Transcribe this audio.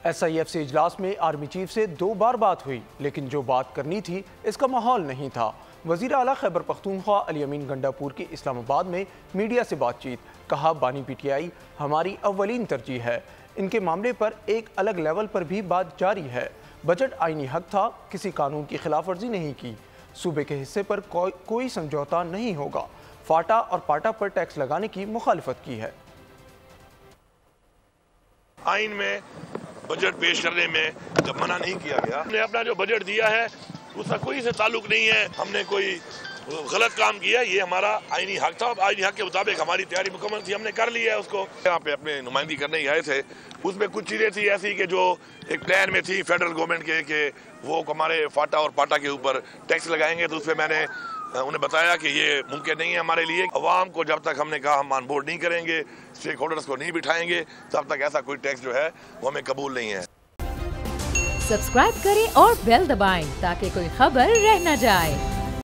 SIF से इजलास में आर्मी चीफ से 2 बार बात हुई, लेकिन जो बात करनी थी इसका माहौल नहीं था। वज़ीर आला खैबर पख्तूनख्वा अली अमीन गंडापुर की इस्लामाबाद में मीडिया से बातचीत, कहा बानी PTI हमारी अव्वलीन तरजीह है। इनके मामले पर एक अलग लेवल पर भी बात जारी है। बजट आईनी हक था, किसी कानून की खिलाफ वर्जी नहीं की। सूबे के हिस्से पर कोई समझौता नहीं होगा। फाटा और पाटा पर टैक्स लगाने की मुखालिफत की है। आइन में बजट पेश करने में जब मना नहीं किया गया, हमने अपना जो बजट दिया है उसका कोई से ताल्लुक नहीं है, हमने कोई गलत काम किया। ये हमारा आईनी हक था, आईनी हक के मुताबिक हमारी तैयारी मुकम्मल थी, हमने कर लिया है उसको। यहाँ पे अपने नुमाइंदगी करने ही आए थे, उसमें कुछ चीज़ें थी ऐसी कि जो एक प्लान में थी फेडरल गवर्नमेंट के कि वो हमारे फाटा और पाटा के ऊपर टैक्स लगाएंगे। तो उस पर मैंने उन्हें बताया कि ये मुमकिन नहीं है हमारे लिए। अवाम को जब तक हमने कहा हम ऑन बोर्ड नहीं करेंगे, स्टेक होल्डर्स को नहीं बिठाएंगे, तब तक ऐसा कोई टैक्स जो है वो हमें कबूल नहीं है। सब्सक्राइब करें और बेल दबाएं ताकि कोई खबर रह न जाए।